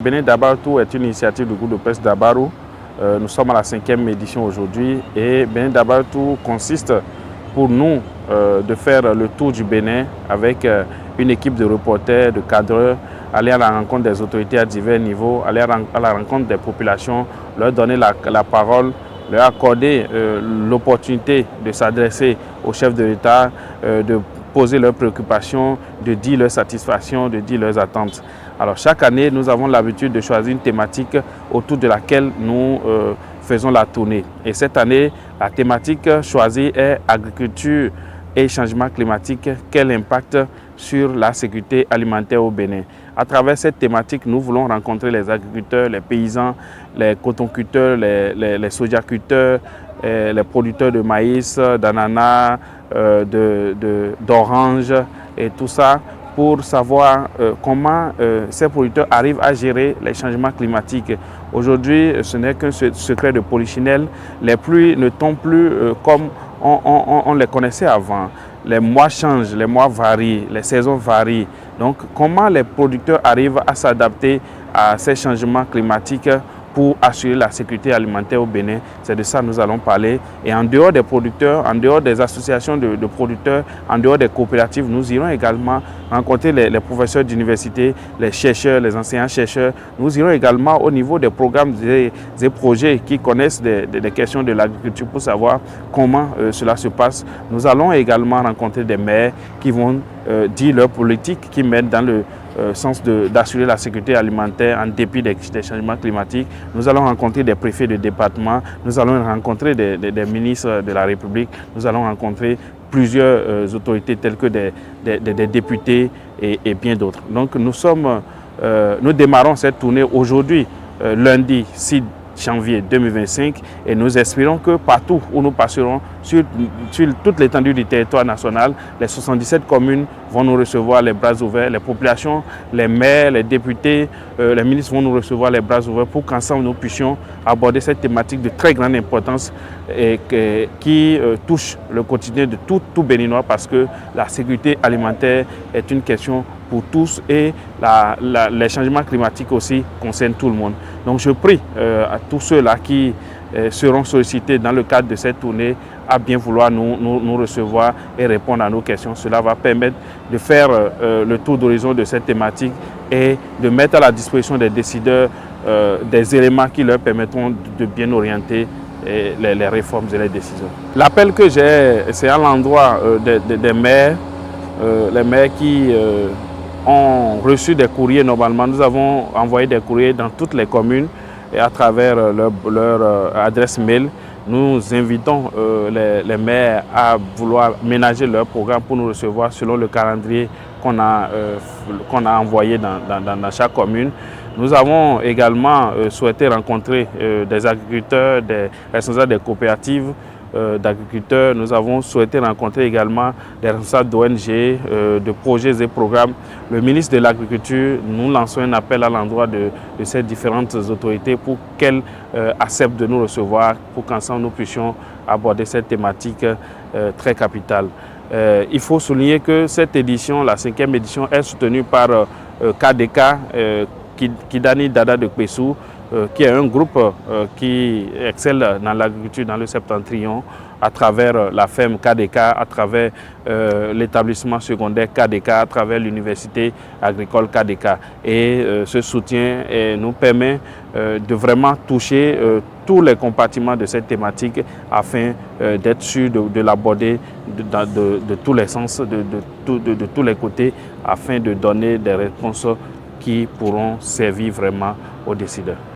Bénin Dabaroutou est une initiative du groupe de presse Dabarou. Nous sommes à la 5e édition aujourd'hui et Bénin Dabaroutou consiste pour nous de faire le tour du Bénin avec une équipe de reporters, de cadreurs, aller à la rencontre des autorités à divers niveaux, aller à la rencontre des populations, leur donner la parole, leur accorder l'opportunité de s'adresser au chef de l'État, de poser leurs préoccupations, de dire leurs satisfactions, de dire leurs attentes. Alors chaque année, nous avons l'habitude de choisir une thématique autour de laquelle nous faisons la tournée. Et cette année, la thématique choisie est agriculture et changement climatique. Quel impact sur la sécurité alimentaire au Bénin? À travers cette thématique, nous voulons rencontrer les agriculteurs, les paysans, les cotonculteurs, les sojaculteurs, les producteurs de maïs, d'ananas, d'oranges et tout ça, pour savoir comment ces producteurs arrivent à gérer les changements climatiques. Aujourd'hui, ce n'est qu'un secret de polichinelle. Les pluies ne tombent plus comme on les connaissait avant. Les mois changent, les mois varient, les saisons varient. Donc, comment les producteurs arrivent à s'adapter à ces changements climatiques pour assurer la sécurité alimentaire au Bénin? C'est de ça que nous allons parler. Et en dehors des producteurs, en dehors des associations de producteurs, en dehors des coopératives, nous irons également rencontrer les professeurs d'université, les chercheurs, les enseignants-chercheurs. Nous irons également au niveau des programmes des projets qui connaissent des questions de l'agriculture pour savoir comment cela se passe. Nous allons également rencontrer des maires qui vont dire leur politique, qui mènent dans le sens d'assurer la sécurité alimentaire en dépit des changements climatiques. Nous allons rencontrer des préfets de département, nous allons rencontrer des ministres de la République, nous allons rencontrer plusieurs autorités telles que des députés et bien d'autres. Donc nous démarrons cette tournée aujourd'hui, lundi 6 janvier 2025, et nous espérons que partout où nous passerons, sur toute l'étendue du territoire national, les 77 communes vont nous recevoir les bras ouverts, les populations, les maires, les députés, les ministres vont nous recevoir les bras ouverts pour qu'ensemble nous puissions aborder cette thématique de très grande importance et qui touche le quotidien de tout Béninois, parce que la sécurité alimentaire est une question pour tous et les changements climatiques aussi concernent tout le monde. Donc je prie à tous ceux-là qui seront sollicités dans le cadre de cette tournée à bien vouloir nous recevoir et répondre à nos questions. Cela va permettre de faire le tour d'horizon de cette thématique et de mettre à la disposition des décideurs des éléments qui leur permettront de bien orienter les réformes et les décisions. L'appel que j'ai, c'est à l'endroit des maires, les maires qui ont reçu des courriers normalement. Nous avons envoyé des courriers dans toutes les communes et à travers leur adresse mail. Nous invitons les maires à vouloir ménager leur programme pour nous recevoir selon le calendrier qu'on a envoyé dans chaque commune. Nous avons également souhaité rencontrer des agriculteurs, des responsables des coopératives d'agriculteurs. Nous avons souhaité rencontrer également des responsables d'ONG, de projets et programmes. Le ministre de l'Agriculture, nous lançons un appel à l'endroit de ces différentes autorités pour qu'elles acceptent de nous recevoir, pour qu'ensemble nous puissions aborder cette thématique très capitale. Il faut souligner que cette édition, la 5e édition, est soutenue par KDK, Kidani Dada de Kpessou, qui est un groupe qui excelle dans l'agriculture dans le septentrion, à travers la ferme KDK, à travers l'établissement secondaire KDK, à travers l'université agricole KDK. Et ce soutien nous permet de vraiment toucher tous les compartiments de cette thématique afin d'être sûr de l'aborder de tous les sens, de tous les côtés, afin de donner des réponses qui pourront servir vraiment aux décideurs.